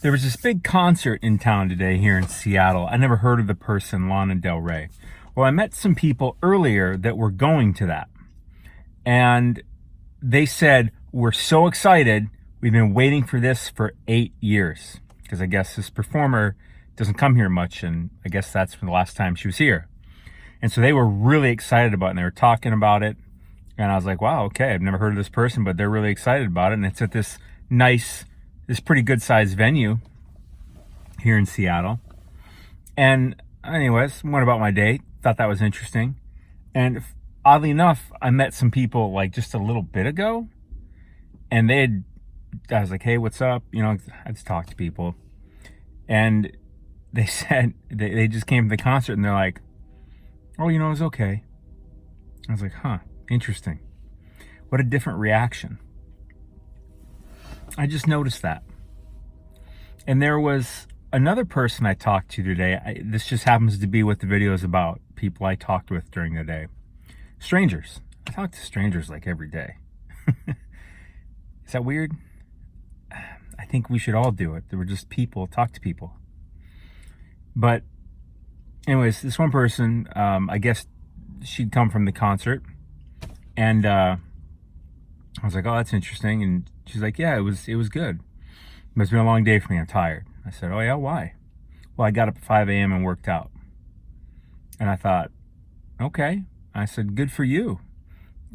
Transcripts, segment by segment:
There was this big concert in town today here in Seattle. I never heard of the person, Lana Del Rey. Well, I met some people earlier that were going to that. And they said, we're so excited. We've been waiting for this for 8 years. Because I guess this performer doesn't come here much. And I guess that's the last time she was here. And so they were really excited about it. And they were talking about it. And I was like, wow, okay, I've never heard of this person, but they're really excited about it. And it's at this pretty good sized venue here in Seattle. And anyways, went about my day, thought that was interesting. And oddly enough, I met some people like just a little bit ago, and I was like, hey, what's up? You know, I just talked to people, and they said they just came to the concert, and they're like, oh, you know, it was okay. I was like, huh, interesting. What a different reaction. I just noticed that. And there was another person I talked to today. This just happens to be what the video is about. People I talked with during the day. Strangers. I talk to strangers like every day. Is that weird? I think we should all do it. We're just people. Talk to people. But anyways, this one person, I guess she'd come from the concert. And I was like, oh, that's interesting. And she's like, yeah, it was good. But it's been a long day for me. I'm tired. I said, oh, yeah, why? Well, I got up at 5 a.m. and worked out. And I thought, okay. I said, good for you.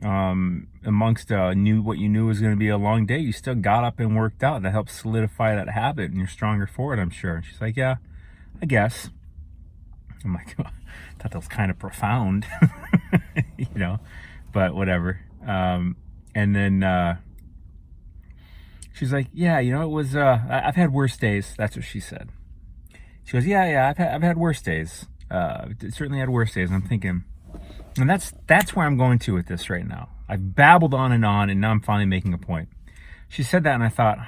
Amongst what you knew was going to be a long day, you still got up and worked out. That helps solidify that habit, and you're stronger for it, I'm sure. And she's like, yeah, I guess. I'm like, I thought that was kind of profound, you know, but whatever. And then she's like, yeah, you know, it was, I've had worse days. That's what she said. She goes, yeah, I've had worse days. Certainly had worse days. And I'm thinking, and that's where I'm going to with this right now. I've babbled on, and now I'm finally making a point. She said that, and I thought,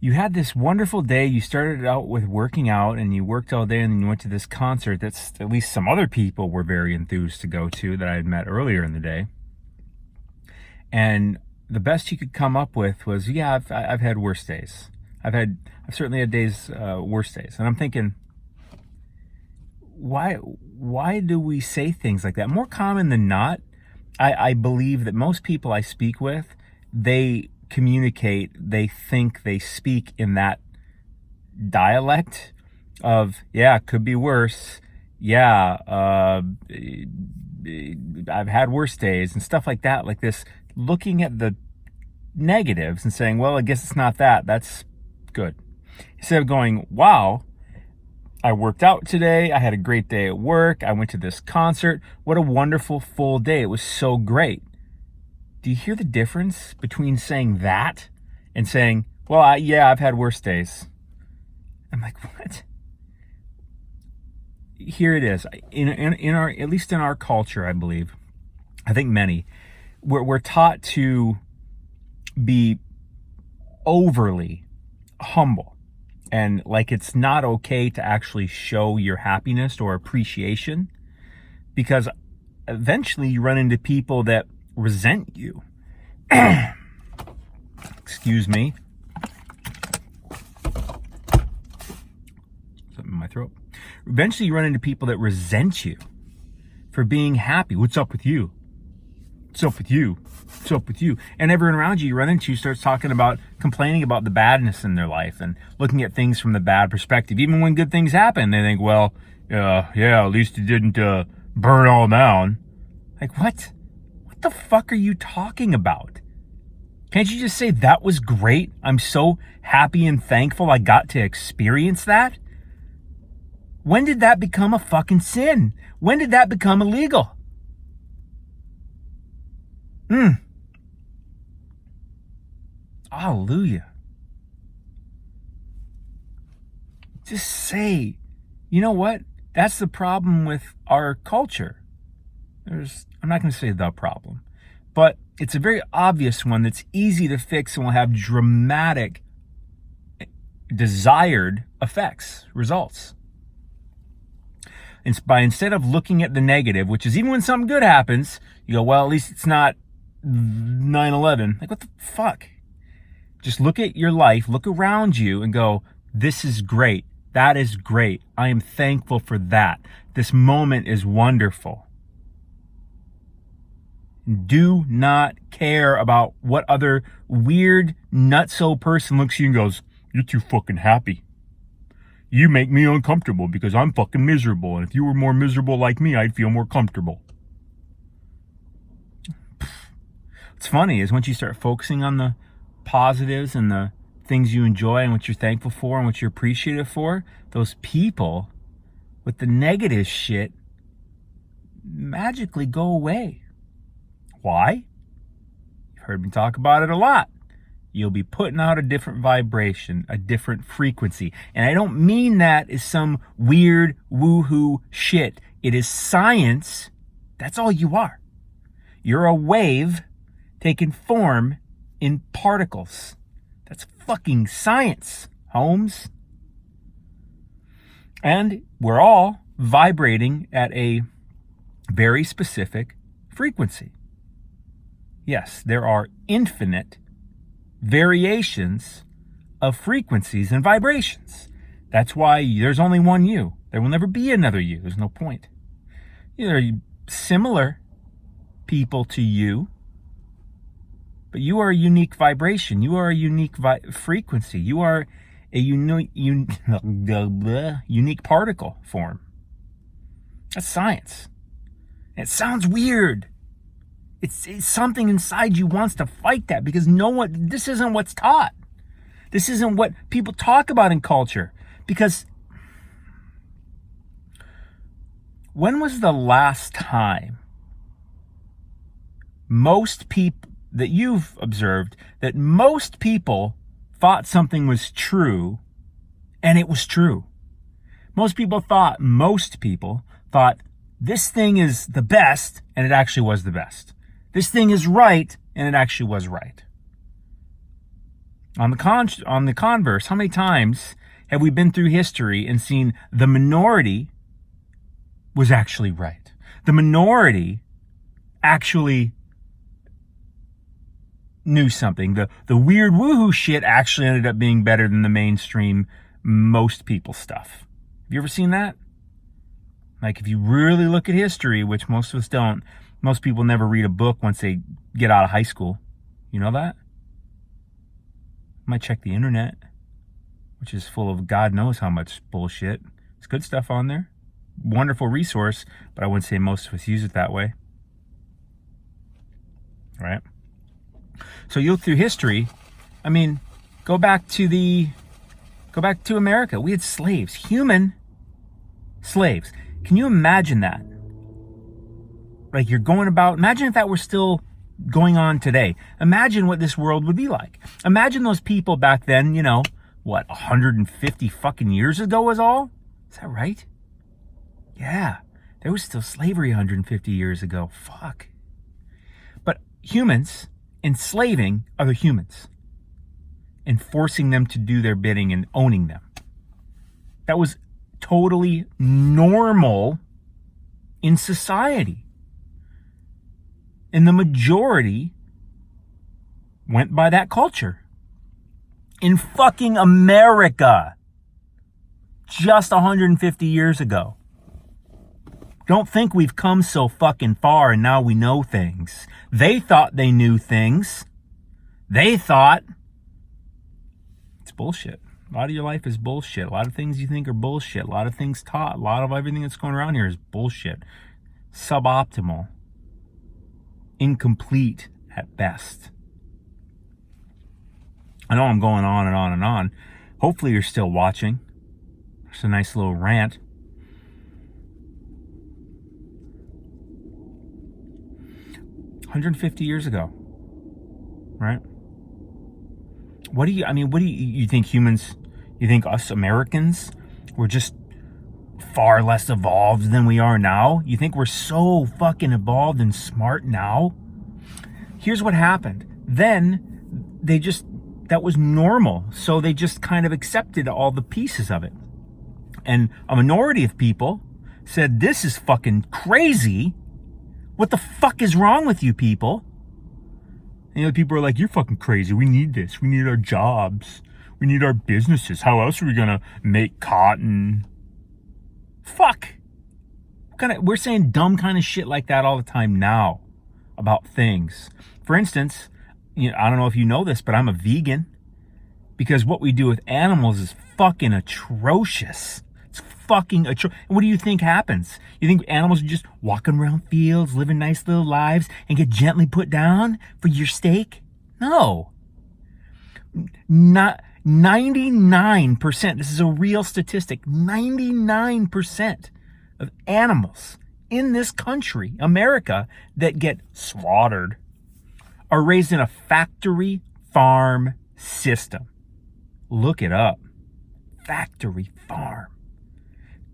you had this wonderful day. You started out with working out, and you worked all day, and then you went to this concert that's at least some other people were very enthused to go to that I had met earlier in the day. And the best you could come up with was, yeah, I've had worse days. I've certainly had days, worse days. And I'm thinking, why do we say things like that? More common than not, I believe that most people I speak with, they communicate, they think, they speak in that dialect of, yeah, it could be worse. Yeah, I've had worse days and stuff like that, like this, looking at the negatives and saying, well, I guess it's not that. That's good. Instead of going, wow, I worked out today. I had a great day at work. I went to this concert. What a wonderful full day. It was so great. Do you hear the difference between saying that and saying, well, I've had worse days? I'm like, what? Here it is. In our, at least in our culture, I believe, I think many, we're taught to be overly humble. And like it's not okay to actually show your happiness or appreciation, because eventually you run into people that resent you. Excuse me. Something in my throat. Eventually you run into people that resent you for being happy. What's up with you? What's up with you? What's up with you? And everyone around you run into starts complaining about the badness in their life and looking at things from the bad perspective. Even when good things happen, they think, well, yeah, at least it didn't burn all down. Like, what? What the fuck are you talking about? Can't you just say, that was great? I'm so happy and thankful I got to experience that? When did that become a fucking sin? When did that become illegal? Hallelujah. Just say, you know what? That's the problem with our culture. I'm not going to say the problem, but it's a very obvious one that's easy to fix and will have dramatic, desired effects, results. Instead of looking at the negative, which is even when something good happens, you go, well, at least it's not 9/11. Like, what the fuck? Just look at your life, look around you and go, this is great. That is great. I am thankful for that. This moment is wonderful. Do not care about what other weird nutso person looks at you and goes, you're too fucking happy. You make me uncomfortable because I'm fucking miserable. And if you were more miserable like me, I'd feel more comfortable. What's funny is once you start focusing on the positives and the things you enjoy and what you're thankful for and what you're appreciative for, those people with the negative shit magically go away. Why? You've heard me talk about it a lot. You'll be putting out a different vibration, a different frequency. And I don't mean that as some weird woohoo shit. It is science. That's all you are. You're a wave taking form in particles. That's fucking science, Holmes. And we're all vibrating at a very specific frequency. Yes, there are infinite variations of frequencies and vibrations. That's why there's only one you. There will never be another you. There's no point. There are similar people to you, but you are a unique vibration. You are a unique frequency. You are a unique particle form. That's science. It sounds weird. It's something inside you wants to fight that because this isn't what's taught. This isn't what people talk about in culture. Because when was the last time most people that you've observed that most people thought something was true and it was true? Most people thought this thing is the best and it actually was the best. This thing is right, and it actually was right. On the converse, how many times have we been through history and seen the minority was actually right? The minority actually knew something. The weird woohoo shit actually ended up being better than the mainstream most people stuff. Have you ever seen that? Like if you really look at history, which most of us don't, most people never read a book once they get out of high school. You know that? Might check the internet, which is full of God knows how much bullshit. It's good stuff on there. Wonderful resource, but I wouldn't say most of us use it that way. Right? So you look through history, I mean, go back to America. We had slaves, human slaves. Can you imagine that? Like you're going about, imagine if that were still going on today. Imagine what this world would be like. Imagine those people back then, 150 fucking years ago was all? Is that right? Yeah, there was still slavery 150 years ago. Fuck. But humans enslaving other humans and forcing them to do their bidding and owning them. That was totally normal in society. And the majority went by that culture. In fucking America. Just 150 years ago. Don't think we've come so fucking far and now we know things. They thought they knew things. They thought it's bullshit. A lot of your life is bullshit. A lot of things you think are bullshit. A lot of things taught. A lot of everything that's going around here is bullshit. Suboptimal. Incomplete at best. I know I'm going on and on and on. Hopefully you're still watching. It's a nice little rant. $150 years ago, right? What do you think humans, you think us Americans were just far less evolved than we are now? You think we're so fucking evolved and smart now? Here's what happened. Then that was normal. So they just kind of accepted all the pieces of it. And a minority of people said, this is fucking crazy. What the fuck is wrong with you people? And the other people are like, you're fucking crazy. We need this. We need our jobs. We need our businesses. How else are we going to make cotton? Fuck. We're saying dumb kind of shit like that all the time now about things. For instance, I don't know if you know this, but I'm a vegan because what we do with animals is fucking atrocious. It's fucking atrocious. What do you think happens? You think animals are just walking around fields, living nice little lives, and get gently put down for your steak? No. Not 99%. This is a real statistic. 99% of animals in this country, America, that get slaughtered are raised in a factory farm system. Look it up. Factory farm.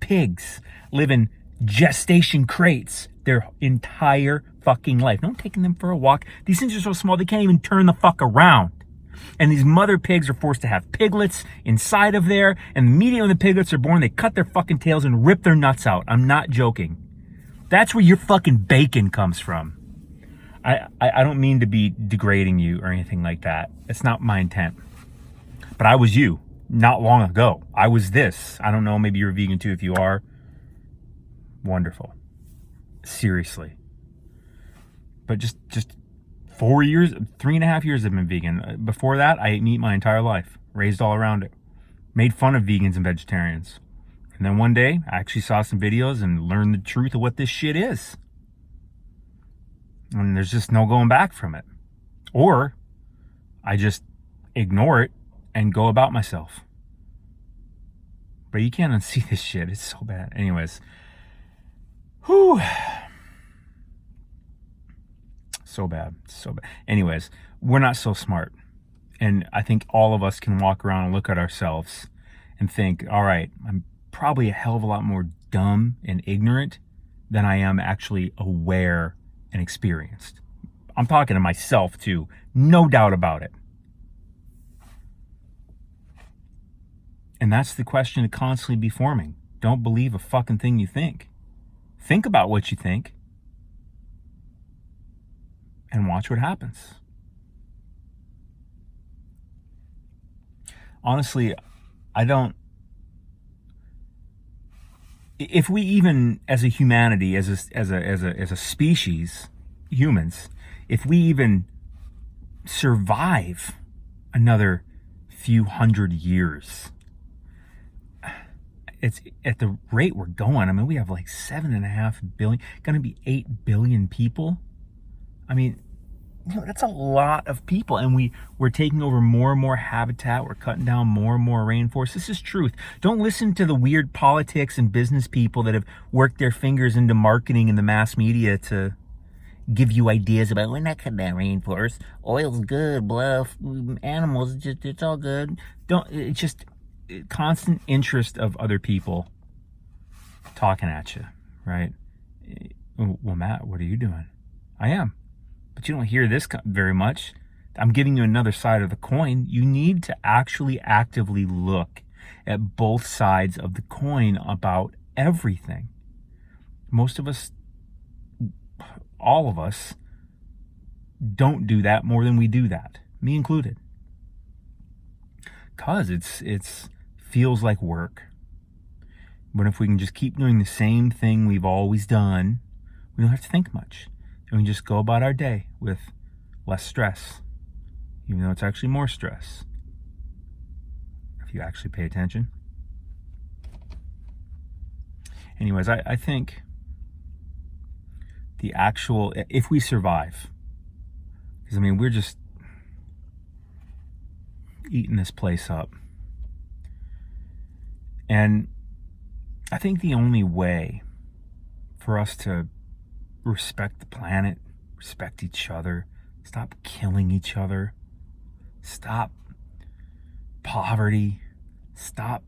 Pigs live in gestation crates their entire fucking life. No taking them for a walk. These things are so small they can't even turn the fuck around. And these mother pigs are forced to have piglets inside of there. And immediately when the piglets are born, they cut their fucking tails and rip their nuts out. I'm not joking. That's where your fucking bacon comes from. I don't mean to be degrading you or anything like that. It's not my intent. But I was you not long ago. I was this. I don't know, maybe you're a vegan too. If you are, wonderful. Seriously. But just 4 years, 3.5 years I've been vegan. Before that, I ate meat my entire life. Raised all around it. Made fun of vegans and vegetarians. And then one day, I actually saw some videos and learned the truth of what this shit is. And there's just no going back from it. Or I just ignore it and go about myself. But you can't unsee this shit. It's so bad. Anyways. Whew. So bad. So bad. Anyways, we're not so smart. And I think all of us can walk around and look at ourselves and think, all right, I'm probably a hell of a lot more dumb and ignorant than I am actually aware and experienced. I'm talking to myself too. No doubt about it. And that's the question to constantly be forming. Don't believe a fucking thing you think. Think about what you think. And watch what happens. Honestly, if we even, as a humanity, as a species, humans, if we even survive another few hundred years, it's at the rate we're going. I mean, we have like 7.5 billion, going to be 8 billion people. I mean, that's a lot of people, and we're taking over more and more habitat. We're cutting down more and more rainforest. This is truth. Don't listen to the weird politics and business people that have worked their fingers into marketing in the mass media to give you ideas about, we're not cutting down rainforest. Oil's good, bluff, animals, it's all good. It's just constant interest of other people talking at you, right? Well, Matt, what are you doing? I am. But you don't hear this very much. I'm giving you another side of the coin. You need to actually actively look at both sides of the coin about everything. Most of us, all of us, don't do that more than we do that. Me included. Because it's feels like work. But if we can just keep doing the same thing we've always done, we don't have to think much. And we just go about our day with less stress, even though it's actually more stress, if you actually pay attention. Anyways, I think the actual, if we survive, because I mean, we're just eating this place up. And I think the only way for us to respect the planet, respect each other, stop killing each other, stop poverty, stop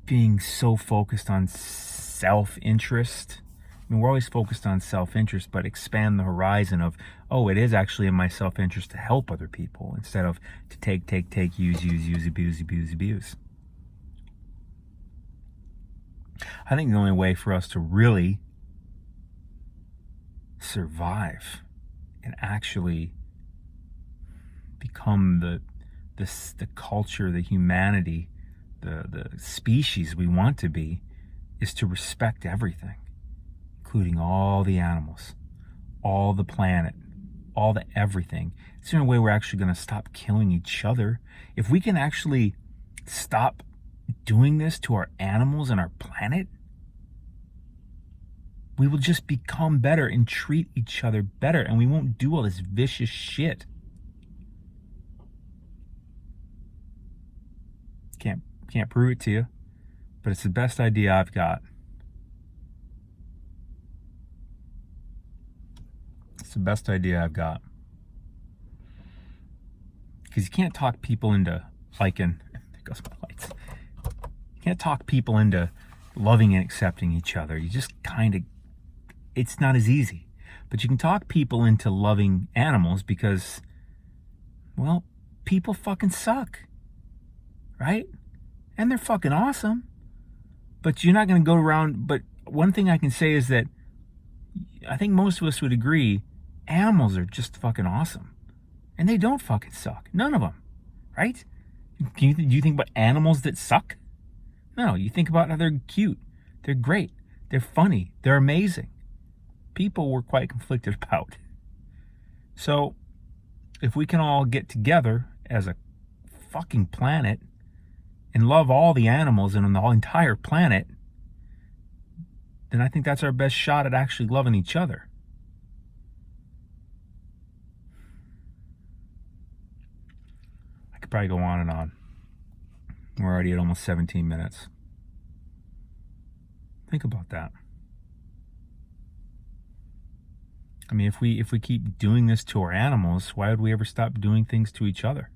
being so focused on self-interest. I mean, we're always focused on self-interest, but expand the horizon of, oh, it is actually in my self-interest to help other people instead of to take, use, abuse. I think the only way for us to really survive and actually become the culture, the humanity, the species we want to be, is to respect everything, including all the animals, all the planet, all the everything. It's the only way we're actually going to stop killing each other. If we can actually stop doing this to our animals and our planet, we will just become better and treat each other better, and we won't do all this vicious shit. Can't prove it to you, but it's the best idea I've got. It's the best idea I've got. Because you can't talk people into liking, there goes my lights. You can't talk people into loving and accepting each other. You just kind of, it's not as easy. But you can talk people into loving animals because, well, people fucking suck. Right? And they're fucking awesome. But you're not going to go around. But one thing I can say is that I think most of us would agree animals are just fucking awesome. And they don't fucking suck. None of them. Right? Do you think about animals that suck? No, you think about how they're cute. They're great. They're funny. They're amazing. People we're quite conflicted about. So, if we can all get together as a fucking planet and love all the animals and the entire planet, then I think that's our best shot at actually loving each other. I could probably go on and on. We're already at almost 17 minutes. Think about that. I mean, if we keep doing this to our animals, why would we ever stop doing things to each other?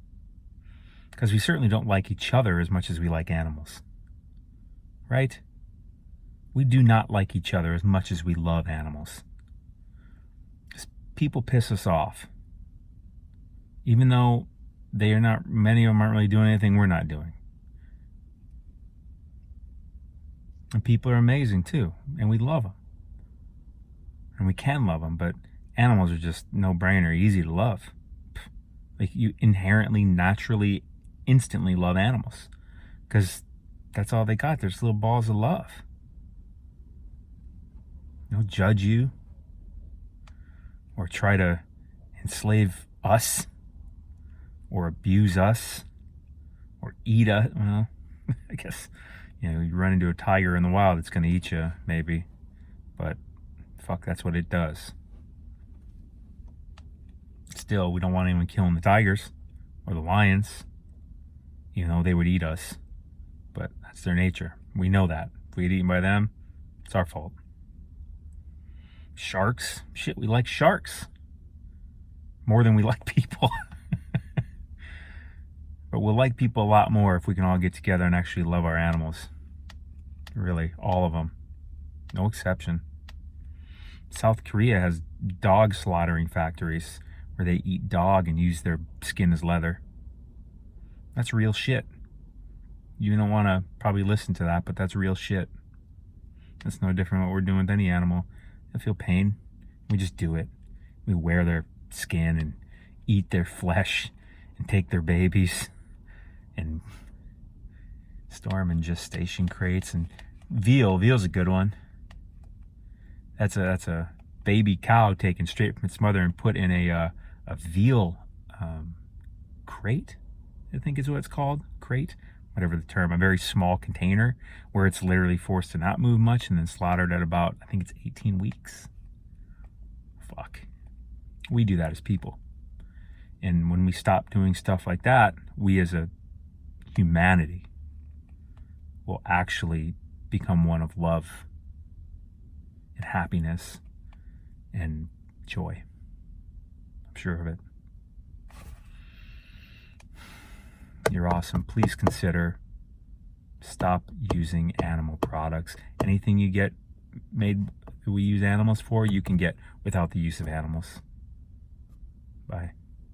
Because we certainly don't like each other as much as we like animals. Right? We do not like each other as much as we love animals. People piss us off. Even though many of them aren't really doing anything we're not doing. And people are amazing too. And we love them. And we can love them, but animals are just no-brainer, easy to love. Like, you inherently, naturally, instantly love animals because that's all they got. They're just little balls of love. They'll judge you or try to enslave us or abuse us or eat us. Well, I guess, you run into a tiger in the wild, it's going to eat you, maybe. But fuck, that's what it does. Still, we don't want anyone killing the tigers or the lions, even though they would eat us. But that's their nature. We know that. If we get eaten by them, it's our fault. Sharks? Shit, we like sharks. More than we like people. But we'll like people a lot more if we can all get together and actually love our animals. Really, all of them. No exception. South Korea has dog slaughtering factories where they eat dog and use their skin as leather. That's real shit. You don't want to probably listen to that, but that's real shit. That's no different than what we're doing with any animal. They feel pain. We just do it. We wear their skin and eat their flesh and take their babies and store them in gestation crates. And veal's a good one. That's a baby cow taken straight from its mother and put in a veal crate, I think is what it's called. Crate, whatever the term. A very small container where it's literally forced to not move much and then slaughtered at about, I think it's 18 weeks. Fuck. We do that as people. And when we stop doing stuff like that, we as a humanity will actually become one of love and happiness and joy. I'm sure of it. You're awesome. Please consider stop using animal products. Anything you get made that we use animals for, you can get without the use of animals. Bye.